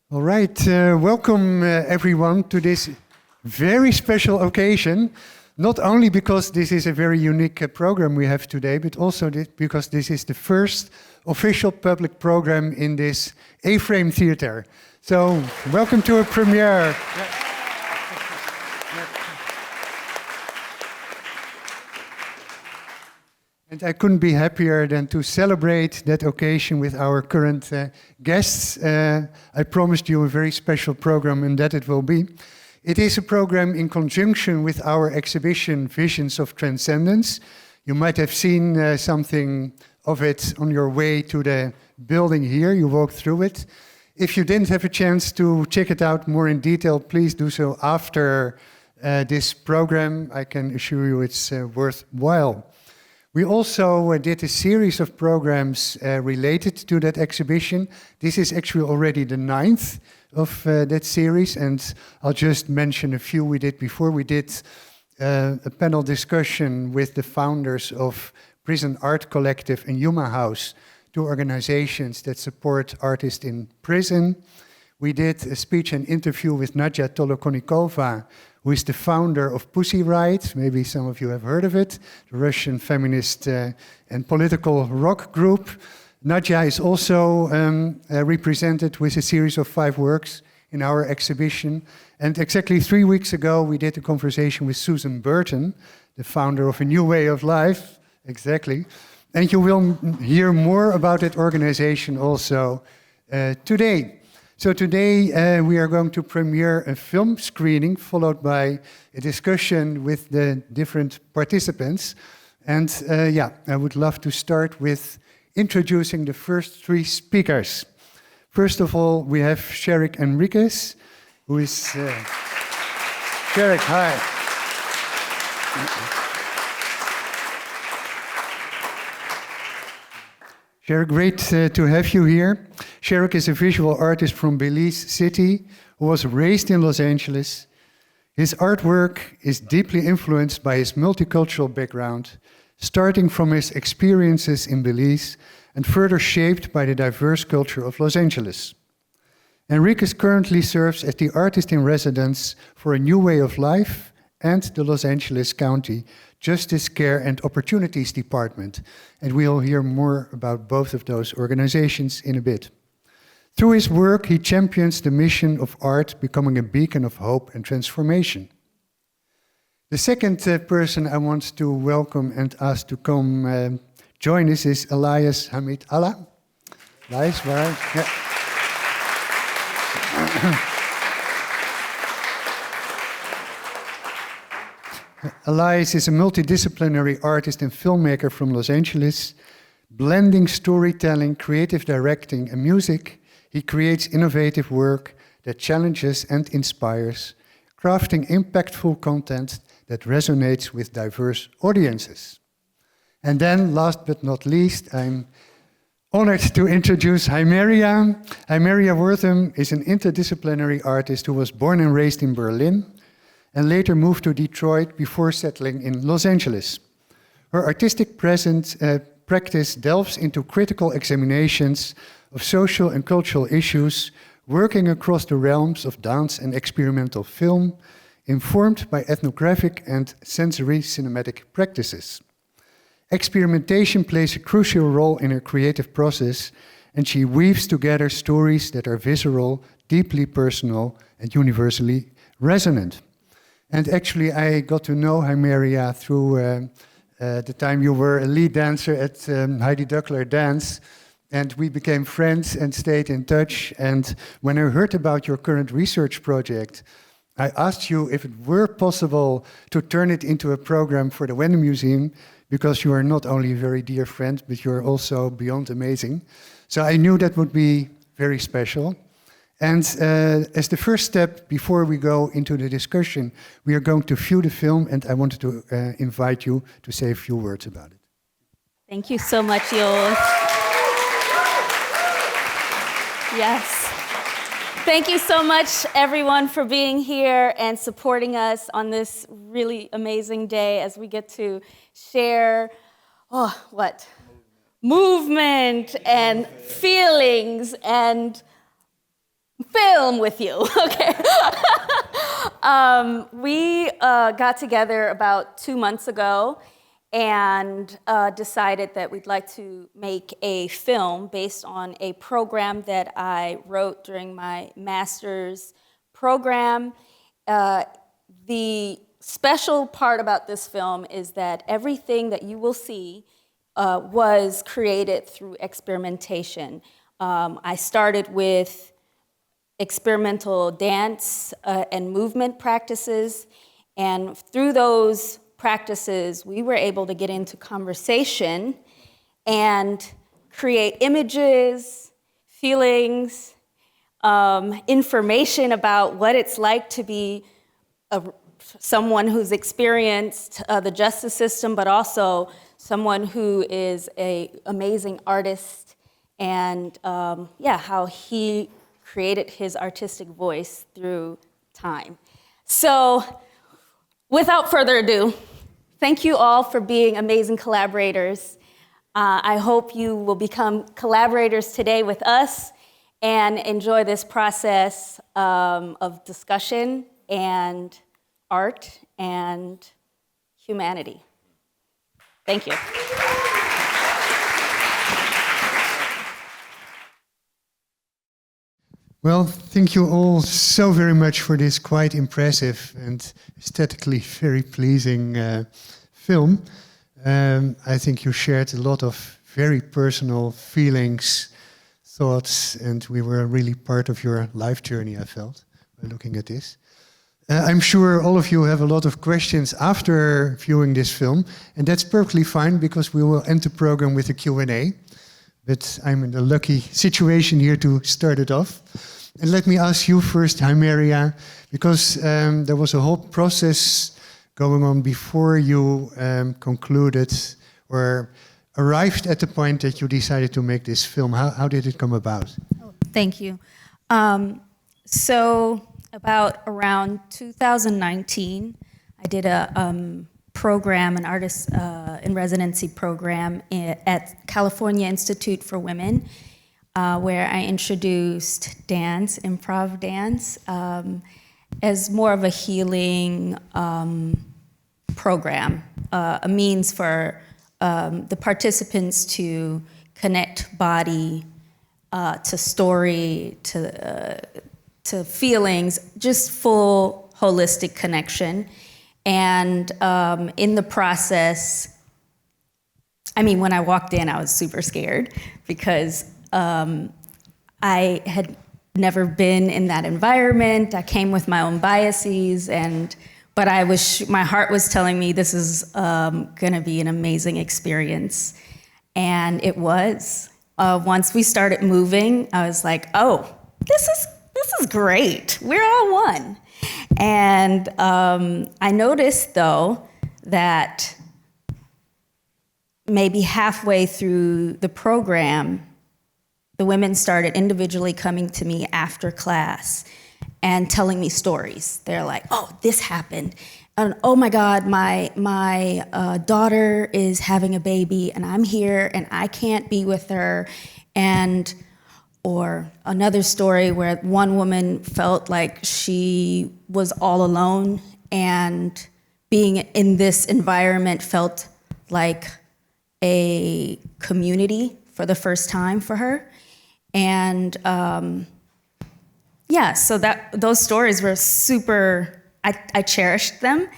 All right, welcome everyone to this very special occasion. Not only because this is a very unique program we have today, but also because this is the first official public program in this A-frame theater. So, welcome to a premiere. And I couldn't be happier than to celebrate that occasion with our current guests. I promised you a very special program, and that it will be. It is a program in conjunction with our exhibition, Visions of Transcendence. You might have seen something of it on your way to the building here. You walked through it. If you didn't have a chance to check it out more in detail, please do so after this program. I can assure you it's worthwhile. We also did a series of programs related to that exhibition. This is actually already the 9th of that series, and I'll just mention a few we did before. We did a panel discussion with the founders of Prison Art Collective and Yuma House, two organizations that support artists in prison. We did a speech and interview with Nadia Tolokonikova, who is the founder of Pussy Riot. Maybe some of you have heard of it, the Russian feminist and political rock group. Nadia is also represented with a series of 5 works in our exhibition. And exactly 3 weeks ago, we did a conversation with Susan Burton, the founder of A New Way of Life. Exactly. And you will hear more about that organization also today. So today we are going to premiere a film screening followed by a discussion with the different participants. And I would love to start with introducing the first 3 speakers. First of all, we have Sherrick Enriquez, who is... Sherrick, hi. Sherrick, great to have you here. Sherrick is a visual artist from Belize City who was raised in Los Angeles. His artwork is deeply influenced by his multicultural background, starting from his experiences in Belize and further shaped by the diverse culture of Los Angeles. Enriquez currently serves as the artist in residence for A New Way of Life and the Los Angeles County Justice, Care and Opportunities Department, and we'll hear more about both of those organizations in a bit. Through his work, he champions the mission of art becoming a beacon of hope and transformation. The second person I want to welcome and ask to come join us is Eliyas Hamid-Allah. Elias, where are you? Yeah. Eliyas is a multidisciplinary artist and filmmaker from Los Angeles. Blending storytelling, creative directing, and music, he creates innovative work that challenges and inspires, crafting impactful content that resonates with diverse audiences. And then, last but not least, I'm honored to introduce Himerria. Himerria Wortham is an interdisciplinary artist who was born and raised in Berlin and later moved to Detroit before settling in Los Angeles. Her artistic practice delves into critical examinations of social and cultural issues, working across the realms of dance and experimental film, informed by ethnographic and sensory cinematic practices. Experimentation plays a crucial role in her creative process, and she weaves together stories that are visceral, deeply personal, and universally resonant. And actually, I got to know Himerria through the time you were a lead dancer at Heidi Duckler Dance, and we became friends and stayed in touch. And when I heard about your current research project, I asked you if it were possible to turn it into a program for the Wende Museum, because you are not only a very dear friend, but you're also beyond amazing. So I knew that would be very special. And as the first step, before we go into the discussion, we are going to view the film, and I wanted to invite you to say a few words about it. Thank you so much, Joel. Yes. Thank you so much, everyone, for being here and supporting us on this really amazing day as we get to share, movement and feelings and film with you, okay? We got together about 2 months ago and decided that we'd like to make a film based on a program that I wrote during my master's program. The special part about this film is that everything that you will see was created through experimentation. I started with experimental dance and movement practices, and through those practices, we were able to get into conversation and create images, feelings, information about what it's like to be someone who's experienced the justice system, but also someone who is an amazing artist, and how he created his artistic voice through time. So, without further ado, thank you all for being amazing collaborators. I hope you will become collaborators today with us and enjoy this process of discussion and art and humanity. Thank you. Well, thank you all so very much for this quite impressive and aesthetically very pleasing film. I think you shared a lot of very personal feelings, thoughts, and we were really part of your life journey, I felt, by looking at this. I'm sure all of you have a lot of questions after viewing this film, and that's perfectly fine because we will end the program with a Q&A. But I'm in the lucky situation here to start it off. And let me ask you first, Himerria, because there was a whole process going on before you concluded or arrived at the point that you decided to make this film. How did it come about? Oh, thank you. So about around 2019, I did a program, an artist in residency program at California Institute for Women, where I introduced dance, improv dance, as more of a healing program, a means for the participants to connect body to story, to feelings, just full holistic connection. And in the process, I mean, when I walked in, I was super scared because I had never been in that environment. I came with my own biases, but my heart was telling me this is gonna be an amazing experience. And it was. Once we started moving, I was like, oh, this is great. We're all one. And I noticed, though, that maybe halfway through the program, the women started individually coming to me after class and telling me stories. They're like, oh, this happened. And oh my God, my daughter is having a baby and I'm here and I can't be with her. Or another story where one woman felt like she was all alone and being in this environment felt like a community for the first time for her. And so those stories were super, I cherished them.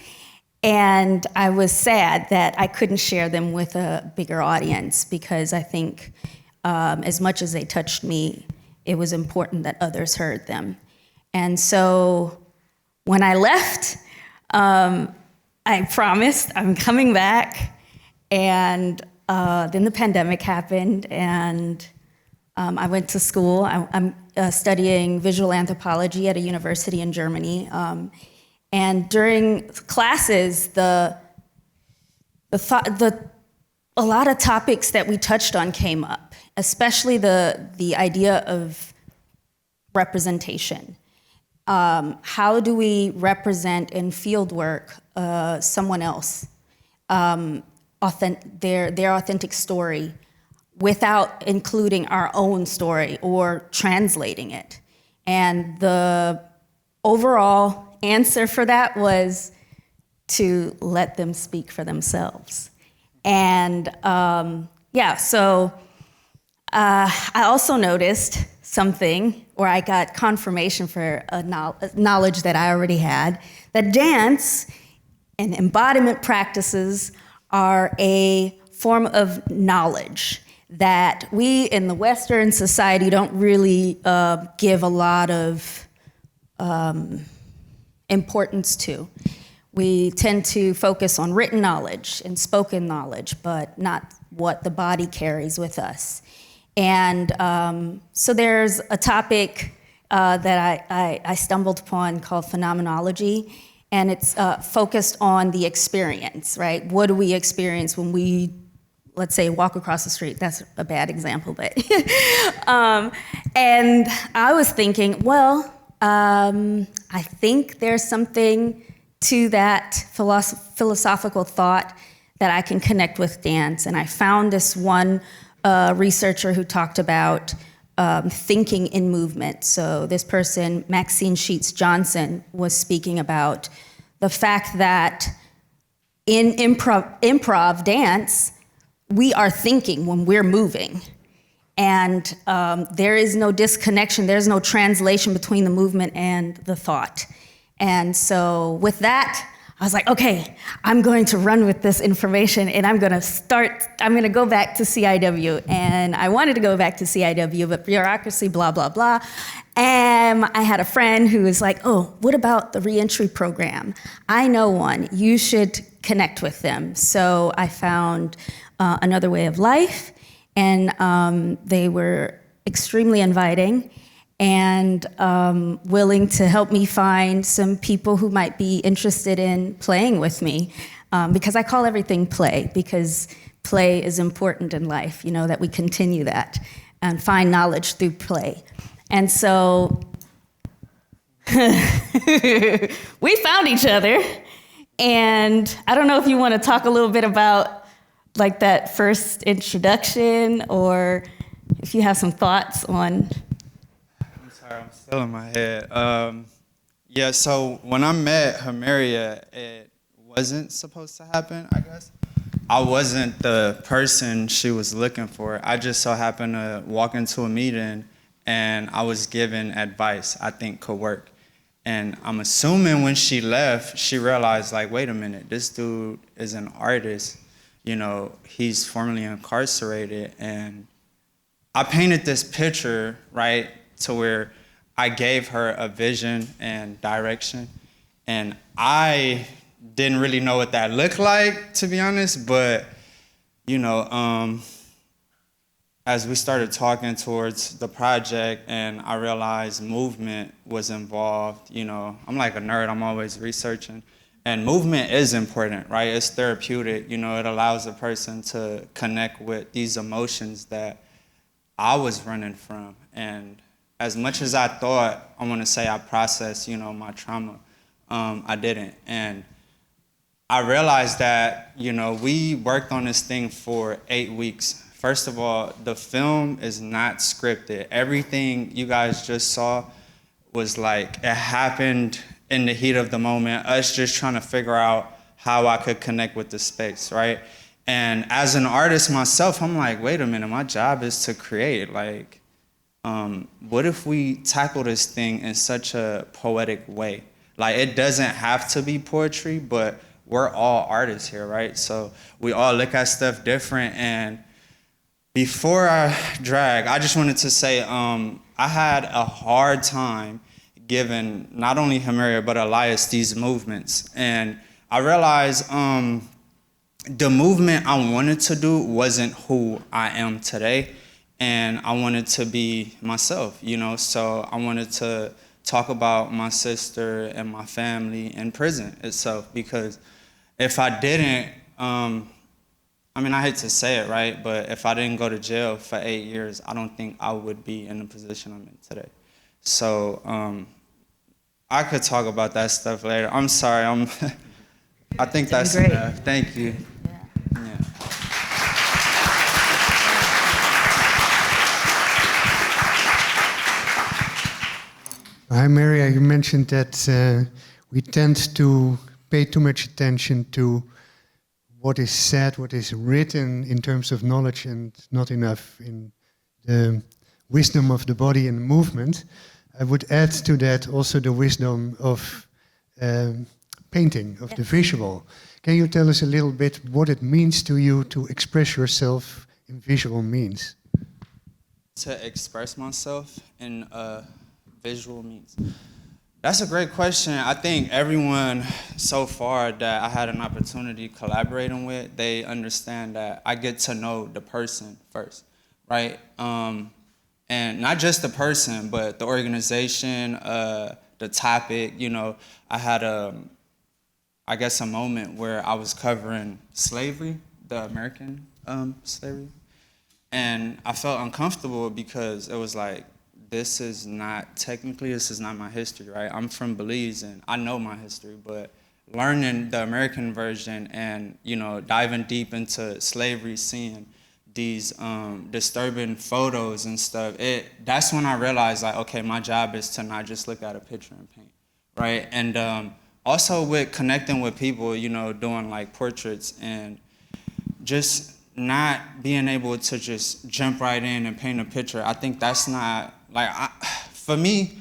And I was sad that I couldn't share them with a bigger audience because I think as much as they touched me, it was important that others heard them. And so when I left, I promised I'm coming back. And then the pandemic happened, and I went to school. I'm studying visual anthropology at a university in Germany. And during classes, a lot of topics that we touched on came up, especially the idea of representation. How do we represent in field work someone else, their authentic story, without including our own story or translating it? And the overall answer for that was to let them speak for themselves. And so I also noticed something, or I got confirmation for a knowledge that I already had, that dance and embodiment practices are a form of knowledge that we in the Western society don't really give a lot of importance to. We tend to focus on written knowledge and spoken knowledge, but not what the body carries with us. And so there's a topic that I stumbled upon called phenomenology, and it's focused on the experience, right? What do we experience when we, let's say, walk across the street? That's a bad example, but. And I was thinking, well, I think there's something to that philosophical thought that I can connect with dance. And I found this one researcher who talked about thinking in movement. So this person, Maxine Sheets Johnson, was speaking about the fact that in improv dance, we are thinking when we're moving. And there is no disconnection, there's no translation between the movement and the thought. And so with that, I was like, okay, I'm going to run with this information and I'm going to go back to CIW. And I wanted to go back to CIW, but bureaucracy, blah, blah, blah. And I had a friend who was like, oh, what about the Reentry program? I know one, you should connect with them. So I found Another Way of Life, and they were extremely inviting and willing to help me find some people who might be interested in playing with me, because I call everything play, because play is important in life, that we continue that and find knowledge through play. And so we found each other, and I don't know if you want to talk a little bit about like that first introduction, or if you have some thoughts on. I'm still in my head. So when I met Himerria, it wasn't supposed to happen, I guess. I wasn't the person she was looking for. I just so happened to walk into a meeting and I was given advice I think could work. And I'm assuming when she left, she realized, like, wait a minute, this dude is an artist. He's formerly incarcerated. And I painted this picture, right, to where I gave her a vision and direction, and I didn't really know what that looked like, to be honest, but, as we started talking towards the project and I realized movement was involved, I'm like a nerd, I'm always researching, and movement is important, right? It's therapeutic, it allows a person to connect with these emotions that I was running from. And as much as I thought, I want to say I processed, my trauma, I didn't. And I realized that, we worked on this thing for 8 weeks. First of all, the film is not scripted. Everything you guys just saw was like, it happened in the heat of the moment, us just trying to figure out how I could connect with the space, right? And as an artist myself, I'm like, wait a minute, my job is to create, like, what if we tackle this thing in such a poetic way? Like, it doesn't have to be poetry, but we're all artists here, right? So we all look at stuff different. And before I drag, I just wanted to say I had a hard time giving not only Himerria, but Eliyas these movements. And I realized the movement I wanted to do wasn't who I am today. And I wanted to be myself, so I wanted to talk about my sister and my family in prison itself, because if I didn't, I hate to say it, right, but if I didn't go to jail for 8 years, I don't think I would be in the position I'm in today. So I could talk about that stuff later. I'm sorry, I think that's great. Enough. Thank you. Yeah. Himerria, you mentioned that we tend to pay too much attention to what is said, what is written in terms of knowledge, and not enough in the wisdom of the body and movement. I would add to that also the wisdom of painting, of the visual. Can you tell us a little bit what it means to you to express yourself in visual means? To express myself in visual means? That's a great question. I think everyone so far that I had an opportunity collaborating with, they understand that I get to know the person first, right? And not just the person, but the organization, the topic. You know, I had I guess a moment where I was covering slavery, the American slavery. And I felt uncomfortable because it was like, this is not my history, right? I'm from Belize and I know my history, but learning the American version and, you know, diving deep into slavery, seeing these disturbing photos and stuff, that's when I realized, like, okay, my job is to not just look at a picture and paint, right? And also with connecting with people, you know, doing like portraits and just not being able to just jump right in and paint a picture. I think that's not, like, for me,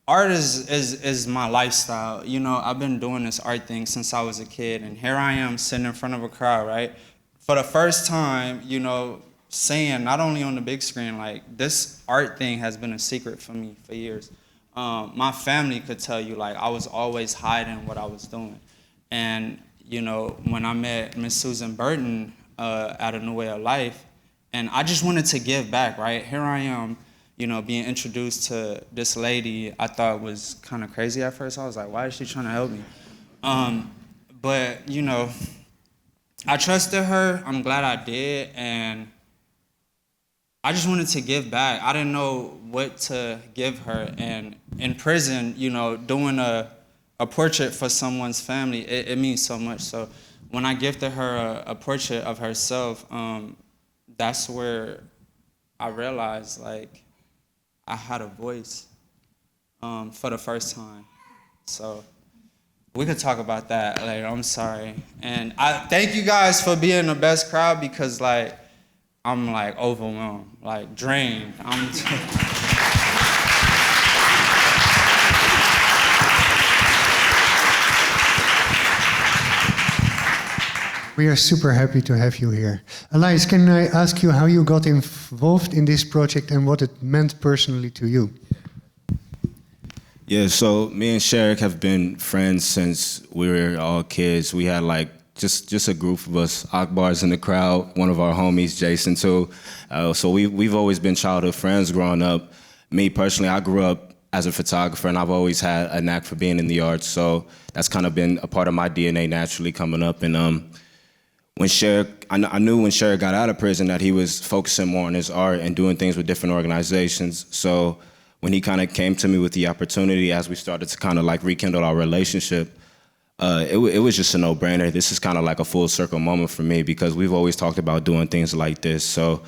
art is my lifestyle. You know, I've been doing this art thing since I was a kid, and here I am sitting in front of a crowd, right? For the first time, you know, saying, not only on the big screen, like, this art thing has been a secret for me for years. My family could tell you, like, I was always hiding what I was doing. And, you know, when I met Miss Susan Burton at A New Way of Life, and I just wanted to give back, right? Here I am, you know, being introduced to this lady I thought was kind of crazy at first. I was like, why is she trying to help me? But, you know, I trusted her. I'm glad I did. And I just wanted to give back. I didn't know what to give her. And in prison, you know, doing a portrait for someone's family, it means so much. So when I gifted her a portrait of herself, that's where I realized, like, I had a voice for the first time. So we could talk about that later. I'm sorry. And I thank you guys for being the best crowd, because, like, I'm, like, overwhelmed, like, drained. We are super happy to have you here. Eliyas, can I ask you how you got involved in this project and what it meant personally to you? Yeah, so me and Sherrick have been friends since we were all kids. We had like just a group of us. Akbar's in the crowd, one of our homies, Jason too. So we've always been childhood friends growing up. Me personally, I grew up as a photographer, and I've always had a knack for being in the arts. So that's kind of been a part of my DNA naturally coming up. And when Sherrick, I knew when Sherrick got out of prison that he was focusing more on his art and doing things with different organizations. So when he kind of came to me with the opportunity, as we started to kind of like rekindle our relationship, it was just a no-brainer. This is kind of like a full circle moment for me, because we've always talked about doing things like this. So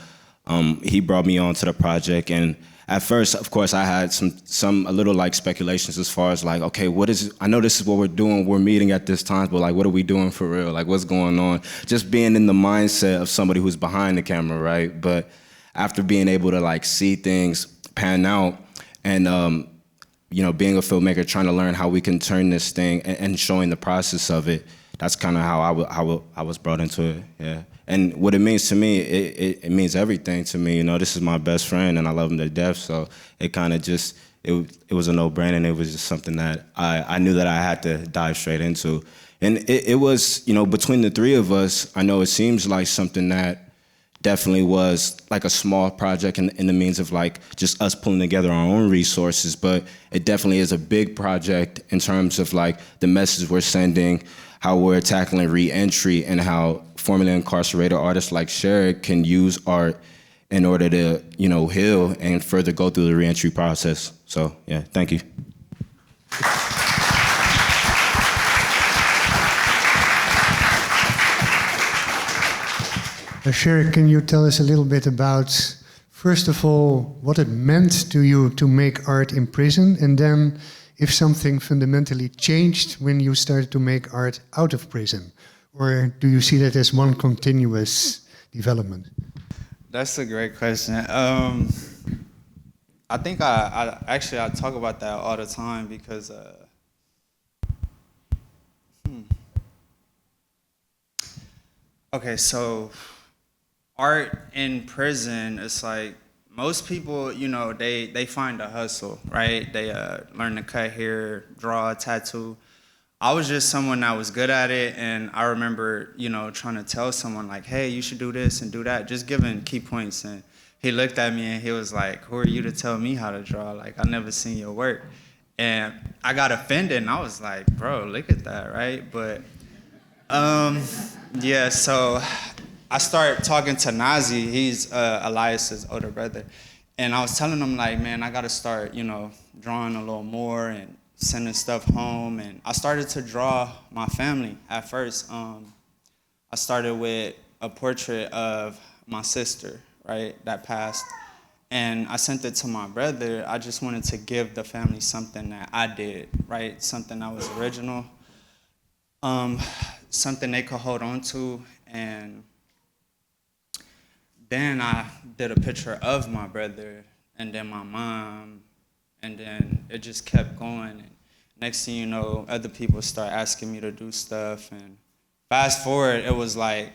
he brought me on to the project, and at first, of course, I had a little like speculations as far as like, okay, I know this is what we're doing, we're meeting at this time, but like, what are we doing for real? Like, what's going on? Just being in the mindset of somebody who's behind the camera, right? But after being able to like see things pan out, and you know, being a filmmaker, trying to learn how we can turn this thing and showing the process of it, that's kind of how I was brought into it, yeah. And what it means to me, it means everything to me. You know, this is my best friend, and I love him to death. So it kind of just, it was a no-brainer, and it was just something that I knew that I had to dive straight into. And it was, you know, between the three of us, I know it seems like something that definitely was like a small project in the means of like just us pulling together our own resources, but it definitely is a big project in terms of like the message we're sending, how we're tackling reentry, and how formerly incarcerated artists like Sherrick can use art in order to, you know, heal and further go through the reentry process. So yeah, thank you. Sherrick, can you tell us a little bit about, first of all, what it meant to you to make art in prison, and then if something fundamentally changed when you started to make art out of prison? Or do you see that as one continuous development? That's a great question. I think I talk about that all the time because okay, so art in prison, it's like most people, you know, they find a hustle, right? They learn to cut hair, draw, tattoo. I was just someone that was good at it, and I remember, you know, trying to tell someone like, hey, you should do this and do that, just giving key points. And he looked at me and he was like, who are you to tell me how to draw? Like, I never seen your work. And I got offended, and I was like, bro, look at that, right? But yeah, so I started talking to Nazi. He's Elias's older brother. And I was telling him, like, man, I got to start, you know, drawing a little more and sending stuff home. And I started to draw my family at first. I started with a portrait of my sister, right, that passed. And I sent it to my brother. I just wanted to give the family something that I did, right, something that was original, something they could hold on to. And then I did a picture of my brother and then my mom, and then it just kept going. And next thing you know, other people start asking me to do stuff. And fast forward, it was like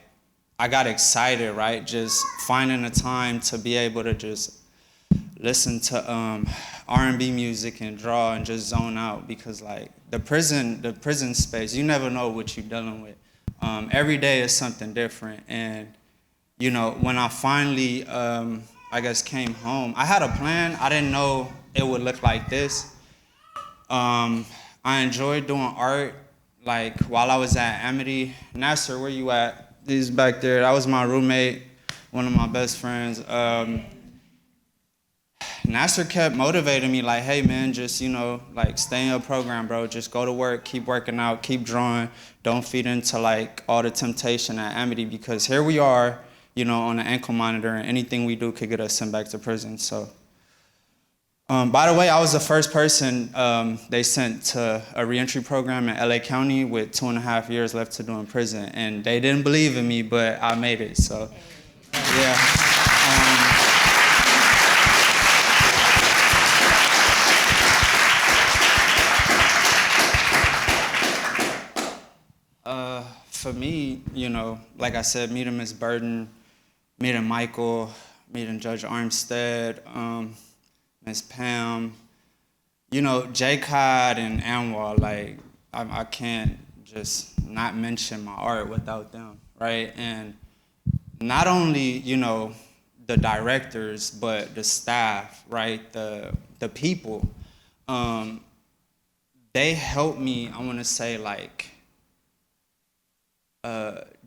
I got excited, right? Just finding a time to be able to just listen to R&B music and draw and just zone out, because like the prison space, you never know what you're dealing with. Every day is something different. And you know, when I finally, I guess, came home, I had a plan. I didn't know it would look like this. I enjoyed doing art, like, while I was at Amity. Nasser, where you at? He's back there. That was my roommate, one of my best friends. Nasser kept motivating me, like, hey, man, just, you know, like, stay in your program, bro. Just go to work, keep working out, keep drawing. Don't feed into, like, all the temptation at Amity, because here we are, you know, on an ankle monitor, and anything we do could get us sent back to prison. So, by the way, I was the first person they sent to a reentry program in LA County with 2.5 years left to do in prison. And they didn't believe in me, but I made it, so, yeah. For me, you know, like I said, meeting Ms. Burden, meeting Michael, meeting Judge Armstead, Ms. Pam, you know, J-Cod and Anwar, like, I can't just not mention my art without them, right? And not only, you know, the directors, but the staff, right, the people, they helped me, I want to say, like,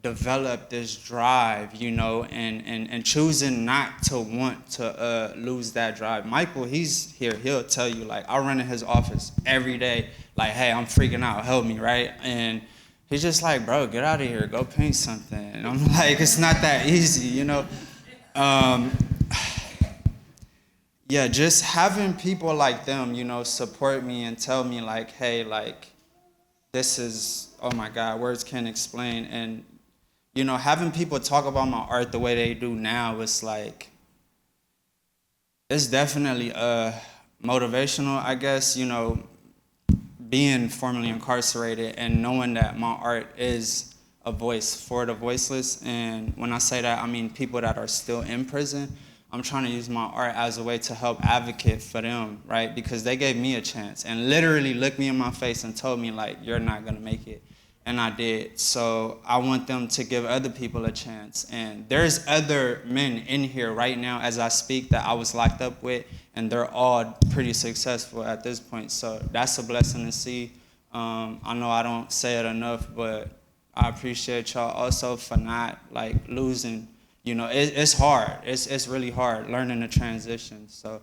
develop this drive, you know, and choosing not to want to lose that drive. Michael, he's here, he'll tell you, like, I run in his office every day, like, hey, I'm freaking out, help me, right? And he's just like, bro, get out of here, go paint something. And I'm like, it's not that easy, you know? Yeah, just having people like them, you know, support me and tell me, like, hey, like, this is, oh my God, words can't explain. And, you know, having people talk about my art the way they do now, it's like, it's definitely motivational, I guess, you know, being formerly incarcerated and knowing that my art is a voice for the voiceless. And when I say that, I mean people that are still in prison. I'm trying to use my art as a way to help advocate for them, right? Because they gave me a chance and literally looked me in my face and told me, like, you're not gonna make it. And I did. So I want them to give other people a chance. And there's other men in here right now as I speak that I was locked up with, and they're all pretty successful at this point. So that's a blessing to see. I know I don't say it enough, but I appreciate y'all also for not, like, losing. You know, it's hard. It's really hard learning the transition. So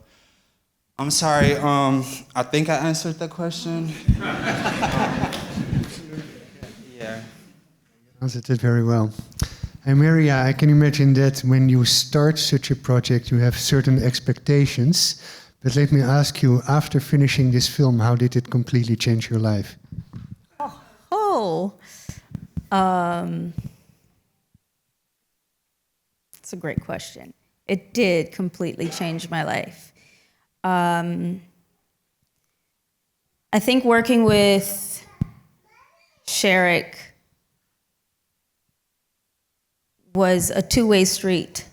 I'm sorry. I think I answered the question. Yeah. Answered it very well. Himerria, I can imagine that when you start such a project, you have certain expectations. But let me ask you, after finishing this film, how did it completely change your life? It's a great question. It did completely change my life. I think working with Sherrick was a two-way street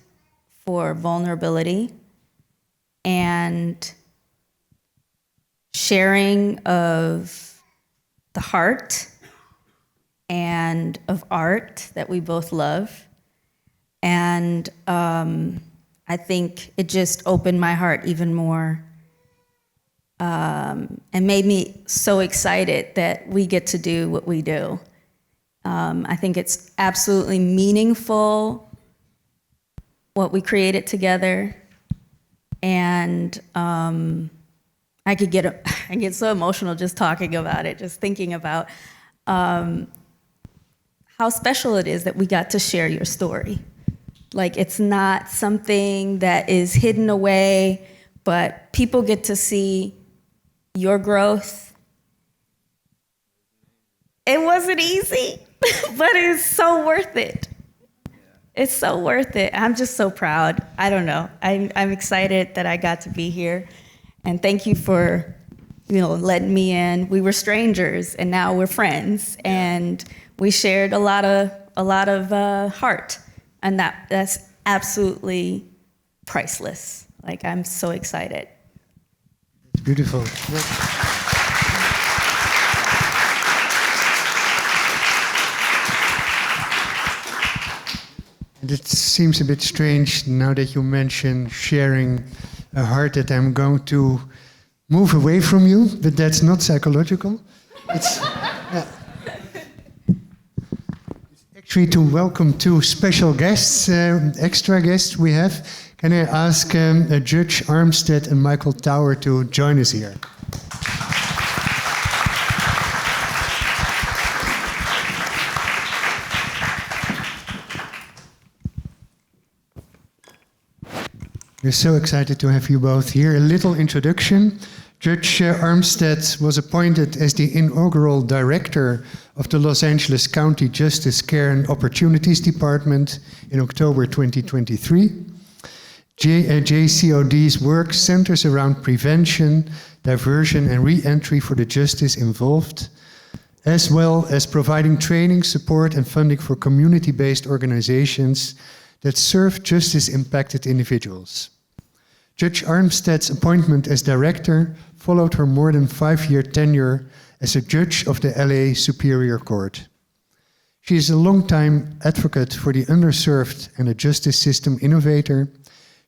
for vulnerability and sharing of the heart and of art that we both love. And I think it just opened my heart even more and made me so excited that we get to do what we do. I think it's absolutely meaningful what we created together. And I get so emotional just talking about it, just thinking about how special it is that we got to share your story. Like, it's not something that is hidden away, but people get to see your growth. It wasn't easy, but it's so worth it. It's so worth it. I'm just so proud. I don't know. I'm excited that I got to be here. And thank you for, letting me in. We were strangers, and now we're friends. And we shared a lot of heart. And that's absolutely priceless. Like, I'm so excited. It's beautiful. And it seems a bit strange now that you mention sharing a heart that I'm going to move away from you, but that's not psychological. It's actually to welcome two special guests, extra guests we have. Can I ask Judge Armstead and Michael Tower to join us here? We're so excited to have you both here. A little introduction. Judge Armstead was appointed as the inaugural director of the Los Angeles County Justice Care and Opportunities Department in October 2023. JCOD's work centers around prevention, diversion, and re-entry for the justice involved, as well as providing training, support, and funding for community-based organizations that serve justice-impacted individuals. Judge Armstead's appointment as director followed her more than 5-year tenure as a judge of the LA Superior Court. She is a longtime advocate for the underserved and a justice system innovator.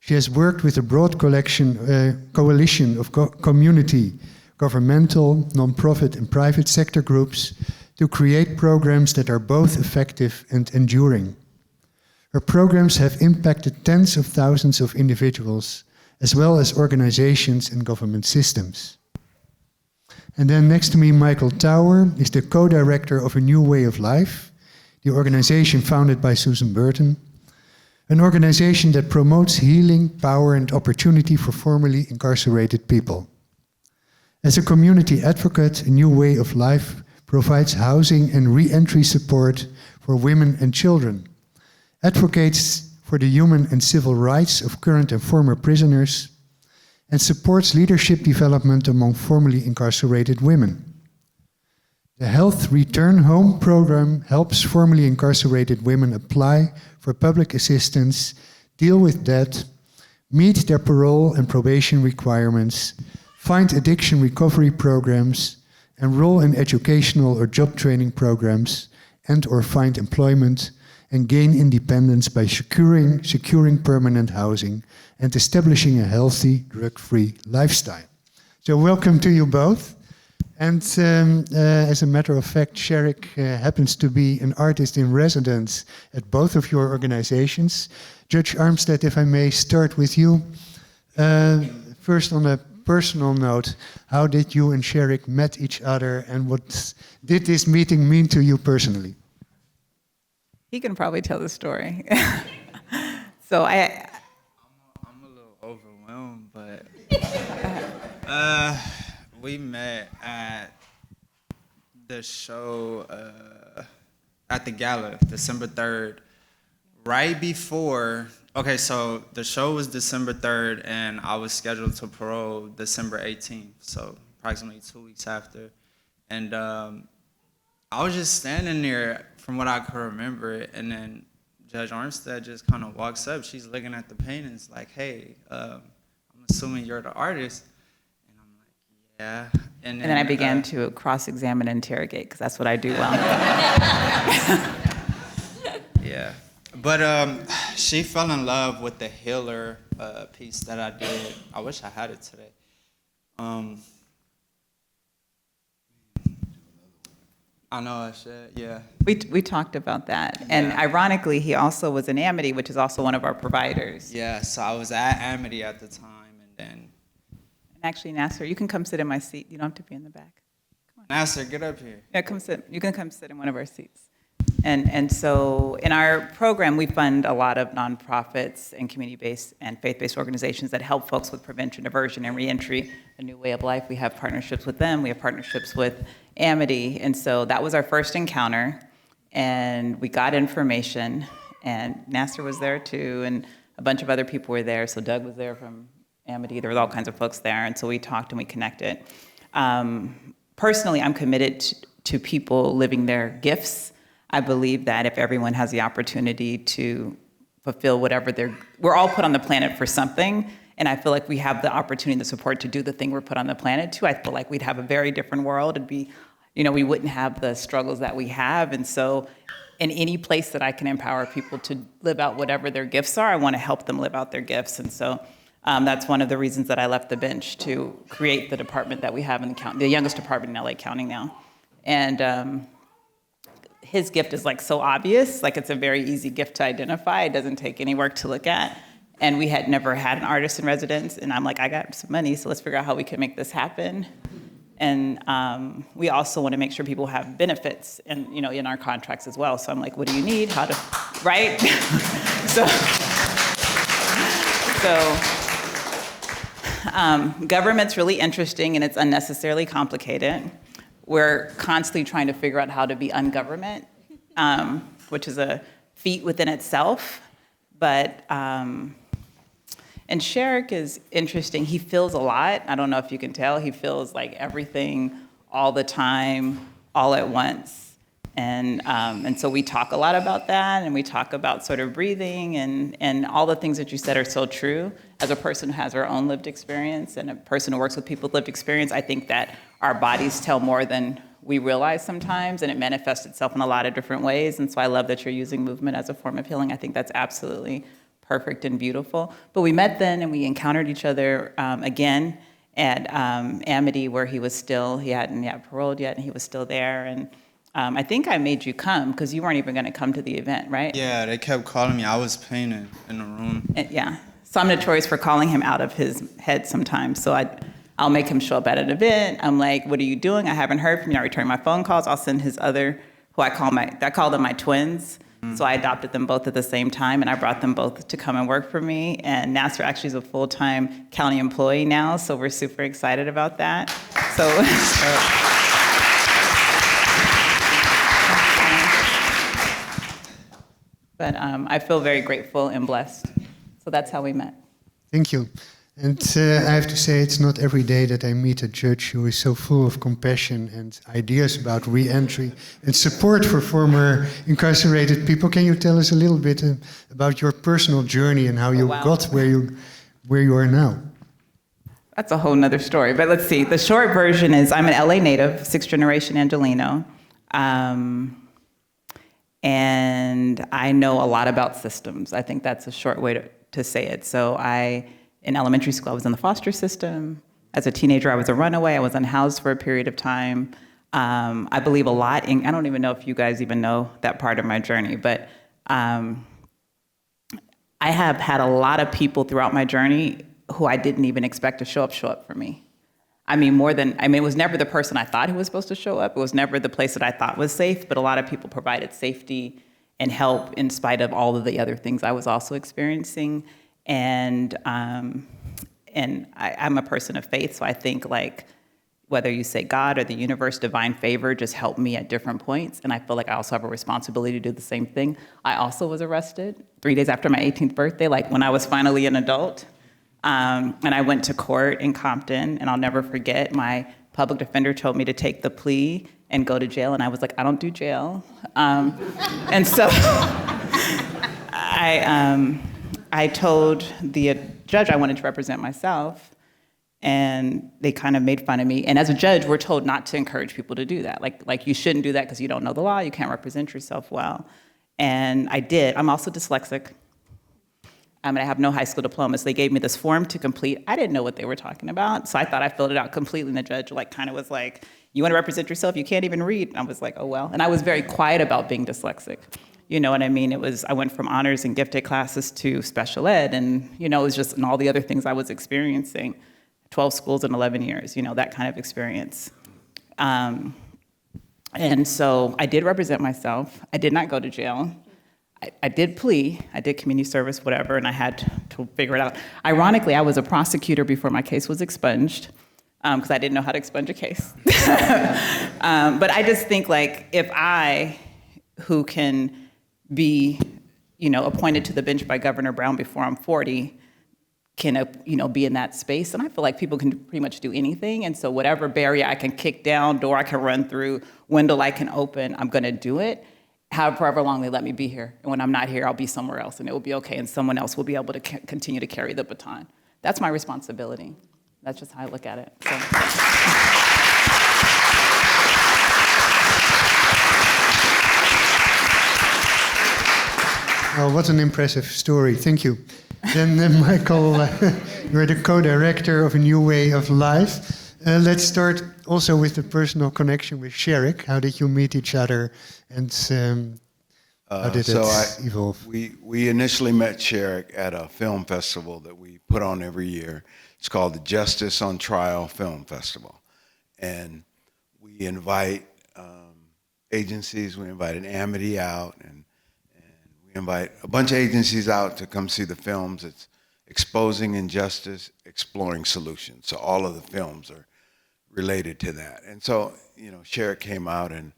She has worked with a broad coalition of community, governmental, non-profit, and private sector groups to create programs that are both effective and enduring. Her programs have impacted tens of thousands of individuals, as well as organizations and government systems. And then next to me, Michael Tower is the co-director of A New Way of Life, the organization founded by Susan Burton, an organization that promotes healing, power, and opportunity for formerly incarcerated people. As a community advocate, A New Way of Life provides housing and re-entry support for women and children, advocates for the human and civil rights of current and former prisoners, and supports leadership development among formerly incarcerated women. The Health Return Home program helps formerly incarcerated women apply for public assistance, deal with debt, meet their parole and probation requirements, find addiction recovery programs, enroll in educational or job training programs, and/or find employment, and gain independence by securing permanent housing and establishing a healthy, drug-free lifestyle. So welcome to you both. And as a matter of fact, Sherrick happens to be an artist in residence at both of your organizations. Judge Armstead, if I may start with you. First, on a personal note, how did you and Sherrick met each other, and what did this meeting mean to you personally? He can probably tell the story. So I'm a little overwhelmed, but we met at the show at the gala, December 3rd, right before. Okay, so the show was December 3rd, and I was scheduled to parole December 18th, so approximately 2 weeks after. And I was just standing there, from what I could remember, and then Judge Armstead just kind of walks up. She's looking at the paintings like, hey, I'm assuming you're the artist. And I'm like, yeah. And then I began to cross-examine and interrogate, because that's what I do well. Yeah. But she fell in love with the healer piece that I did. I wish I had it today. I know I should, yeah. We talked about that. And ironically, he also was in Amity, which is also one of our providers. Yeah, so I was at Amity at the time, and then... And actually, Nasser, you can come sit in my seat. You don't have to be in the back. Come on. Nasser, get up here. Yeah, come sit. You can come sit in one of our seats. And so in our program, we fund a lot of nonprofits and community-based and faith-based organizations that help folks with prevention, diversion, and reentry, a new way of life. We have partnerships with them. We have partnerships with Amity. And so that was our first encounter. And we got information. And Nasser was there, too. And a bunch of other people were there. So Doug was there from Amity. There was all kinds of folks there. And so we talked and we connected. Personally, I'm committed to people living their gifts. I believe that if everyone has the opportunity to fulfill whatever we're all put on the planet for something, and I feel like we have the opportunity and the support to do the thing we're put on the planet to. I feel like we'd have a very different world. It'd be, we wouldn't have the struggles that we have. And so in any place that I can empower people to live out whatever their gifts are, I want to help them live out their gifts. And so that's one of the reasons that I left the bench to create the department that we have in the county, the youngest department in LA County now. And his gift is like so obvious, like it's a very easy gift to identify. It doesn't take any work to look at. And we had never had an artist in residence. And I'm like, I got some money, so let's figure out how we can make this happen. And we also want to make sure people have benefits and, in our contracts as well. So I'm like, what do you need? How to, right? Government's really interesting and it's unnecessarily complicated. We're constantly trying to figure out how to be ungovernment, which is a feat within itself. But, and Sherrick is interesting. He feels a lot. I don't know if you can tell. He feels like everything all the time, all at once. And so we talk a lot about that, and we talk about sort of breathing and all the things that you said are so true. As a person who has her own lived experience and a person who works with people with lived experience, I think that our bodies tell more than we realize sometimes, and it manifests itself in a lot of different ways. And so I love that you're using movement as a form of healing. I think that's absolutely perfect and beautiful. But we met then, and we encountered each other again at Amity, where he hadn't yet paroled yet, and he was still there. And I think I made you come because you weren't even going to come to the event, right? Yeah, they kept calling me. I was painting in the room. Yeah. So I'm notorious for calling him out of his head sometimes. So I'll make him show up at an event. I'm like, what are you doing? I haven't heard from you. Not returning my phone calls. I'll send his other, I call them my twins. Mm-hmm. So I adopted them both at the same time, and I brought them both to come and work for me. And Nasser actually is a full-time county employee now, so we're super excited about that. So. But I feel very grateful and blessed. So that's how we met. Thank you. And I have to say, it's not every day that I meet a judge who is so full of compassion and ideas about reentry and support for former incarcerated people. Can you tell us a little bit about your personal journey and how you got where you are now? That's a whole nother story. But let's see. The short version is I'm an LA native, sixth generation Angelino. And I know a lot about systems. I think that's a short way to say it. So in elementary school, I was in the foster system. As a teenager, I was a runaway. I was unhoused for a period of time. I believe a lot in, I don't even know if you guys even know that part of my journey, but I have had a lot of people throughout my journey who I didn't even expect to show up for me. It was never the person I thought who was supposed to show up. It was never the place that I thought was safe, but a lot of people provided safety and help in spite of all of the other things I was also experiencing. And I'm a person of faith, so I think like whether you say God or the universe, divine favor just helped me at different points. And I feel like I also have a responsibility to do the same thing. I also was arrested 3 days after my 18th birthday, like when I was finally an adult. And I went to court in Compton, and I'll never forget, my public defender told me to take the plea and go to jail, and I was like, I don't do jail. And so I told the judge I wanted to represent myself, and they kind of made fun of me. And as a judge, we're told not to encourage people to do that. Like you shouldn't do that because you don't know the law, you can't represent yourself well. And I did. I'm also dyslexic. And I have no high school diploma, so they gave me this form to complete. I didn't know what they were talking about, so I thought I filled it out completely, and the judge kind of was like, you want to represent yourself? You can't even read. And I was like, oh, well. And I was very quiet about being dyslexic. You know what I mean? I went from honors and gifted classes to special ed, and it was just, and all the other things I was experiencing. 12 schools in 11 years, that kind of experience. And so I did represent myself. I did not go to jail. I did plea, I did community service, whatever, and I had to figure it out. Ironically, I was a prosecutor before my case was expunged, because I didn't know how to expunge a case. But I just think, like, if I, who can be, appointed to the bench by Governor Brown before I'm 40, can, be in that space, and I feel like people can pretty much do anything, and so whatever barrier I can kick down, door I can run through, window I can open, I'm gonna do it. However long they let me be here. And when I'm not here, I'll be somewhere else, and it will be okay, and someone else will be able to continue to carry the baton. That's my responsibility. That's just how I look at it. So. Oh, what an impressive story. Thank you. Then, Michael, you're the co-director of A New Way of Life. Let's start also with the personal connection with Sherrick. How did you meet each other, and how did it evolve? We initially met Sherrick at a film festival that we put on every year. It's called the Justice on Trial Film Festival. And we invite agencies. We invited Amity out, and we invite a bunch of agencies out to come see the films. It's exposing injustice, exploring solutions. So all of the films are related to that. And so, Sherrick came out, and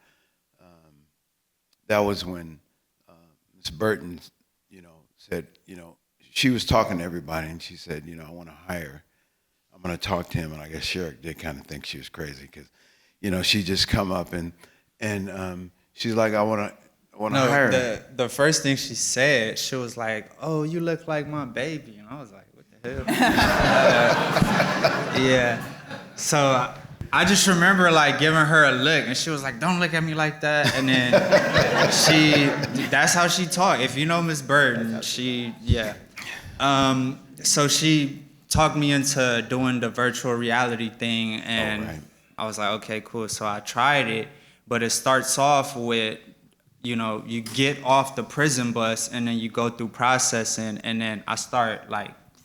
that was when Ms. Burton, said, she was talking to everybody, and she said, I want to hire, I'm going to talk to him. And I guess Sherrick did kind of think she was crazy, because, she just come up and she's like, I want to hire him. The first thing she said, she was like, oh, you look like my baby. And I was like, what the hell? Yeah. So I just remember giving her a look, and she was like, don't look at me like that. And then that's how she talked. If you know Miss Burton, so she talked me into doing the virtual reality thing, and I was like, okay, cool. So I tried it, but it starts off with, you get off the prison bus, and then you go through processing, and then I start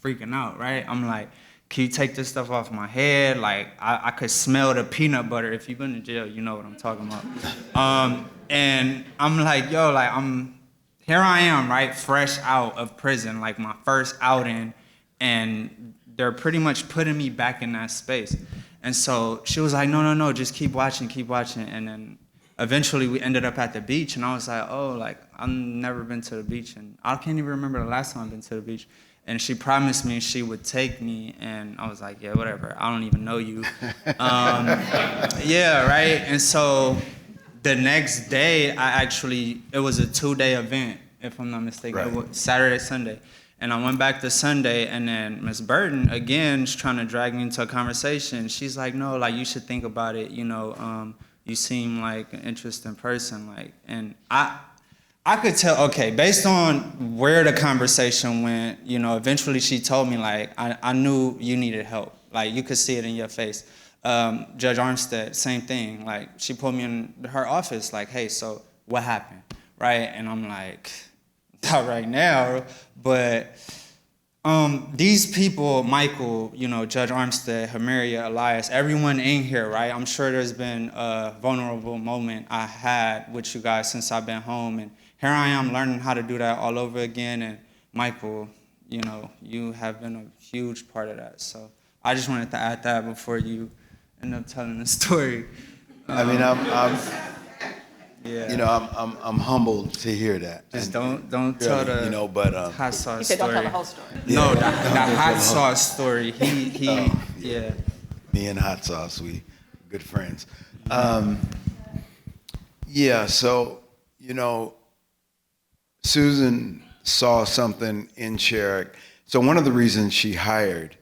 freaking out, right? I'm like, can you take this stuff off my head? I could smell the peanut butter. If you've been to jail, you know what I'm talking about. And I'm like, yo, here I am, right? Fresh out of prison, my first outing, and they're pretty much putting me back in that space. And so she was like, no, just keep watching. And then eventually we ended up at the beach, and I was like, oh, I've never been to the beach, and I can't even remember the last time I've been to the beach. And she promised me she would take me, and I was like, yeah, whatever. I don't even know you. Yeah, right? And so the next day, it was a 2-day event, if I'm not mistaken. Right. It was Saturday, Sunday. And I went back to Sunday, and then Miss Burton, again, is trying to drag me into a conversation. She's like, no, you should think about it. You seem like an interesting person. And I could tell, okay, based on where the conversation went, eventually she told me, I knew you needed help. You could see it in your face. Judge Armstead, same thing. She pulled me in her office, hey, so what happened, right? And I'm like, not right now, but these people, Michael, Judge Armstead, Himerria, Eliyas, everyone in here, right? I'm sure there's been a vulnerable moment I had with you guys since I've been home, and here I am learning how to do that all over again. And Michael, you know, you have been a huge part of that. So I just wanted to add that before you end up telling the story. I mean, you know, I'm humbled to hear that. Just don't tell the, you know, but hot sauce He said, story. don't tell the whole story. No, the hot sauce story. Yeah. Me and hot sauce, we good friends. Yeah, so, you know, Susan saw something in Sherrick. So one of the reasons she hired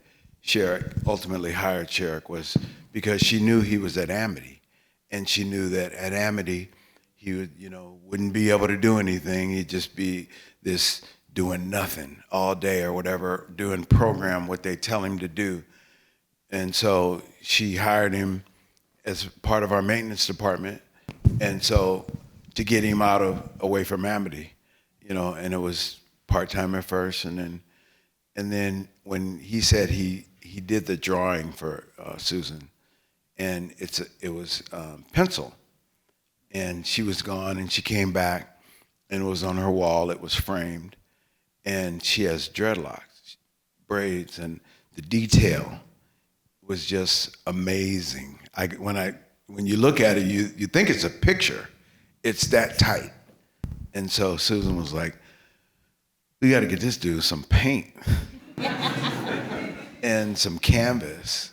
Sherrick, ultimately hired Sherrick, was because she knew he was at Amity. And she knew that at Amity, he would, you know, wouldn't be able to do anything. He'd just be this doing nothing all day or whatever, doing program what they tell him to do. And so she hired him as part of our maintenance department. And so to get him away from Amity, you know, and it was part-time at first. And then when he said he did the drawing for Susan, and it was pencil, and she was gone, and she came back, and it was on her wall. It was framed, and she has dreadlocks, braids, and the detail was just amazing. When you look at it, you think it's a picture. It's that tight. And so Susan was like, we got to get this dude some paint and some canvas,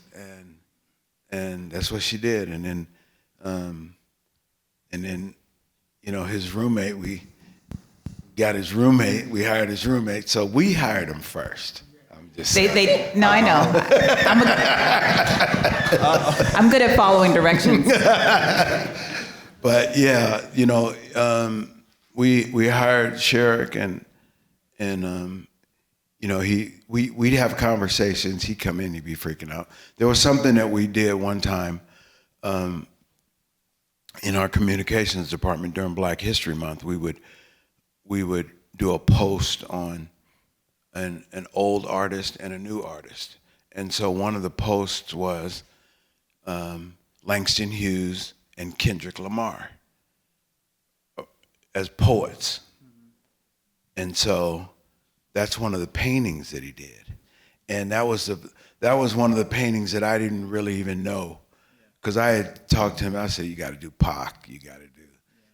and that's what she did. And then, you know, his roommate, we hired his roommate, so we hired him first. No, I know. I'm good at following directions. But yeah, you know, we hired Sherrick, and you know, we'd have conversations. He'd come in, he'd be freaking out. There was something that we did one time in our communications department during Black History Month. We would do a post on an old artist and a new artist. And so one of the posts was Langston Hughes and Kendrick Lamar as poets. And so that's one of the paintings that he did. And that was one of the paintings that I didn't really even know. Because I had talked to him, I said, you got to do Pac, you got to do,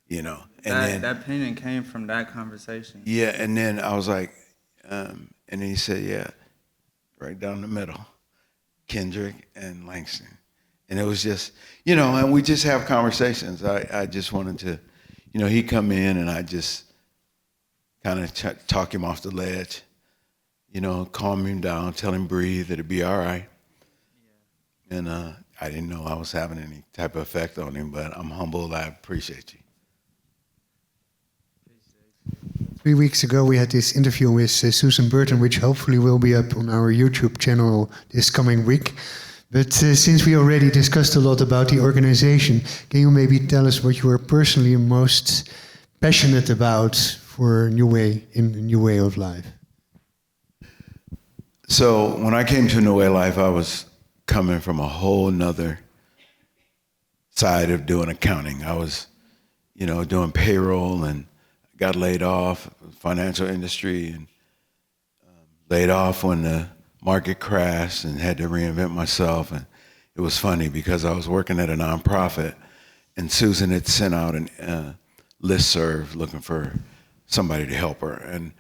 you know. And that painting came from that conversation. Yeah, and then I was like, and then he said, yeah, right down the middle, Kendrick and Langston. And it was just, you know, and we just have conversations. I just wanted to, you know, he'd come in and I just kind of talk him off the ledge, you know, calm him down, tell him breathe, it'll be all right. Yeah. And I didn't know I was having any type of effect on him, but I'm humbled. I appreciate you. 3 weeks ago, we had this interview with Susan Burton, which hopefully will be up on our YouTube channel this coming week. But since we already discussed a lot about the organization, can you maybe tell us what you are personally most passionate about for a new way of life? So when I came to New Way Life, I was coming from a whole nother side of doing accounting. I was, you know, doing payroll and got laid off, financial industry, and laid off when the market crashed and had to reinvent myself. And it was funny because I was working at a nonprofit, and Susan had sent out a listserv looking for somebody to help her. And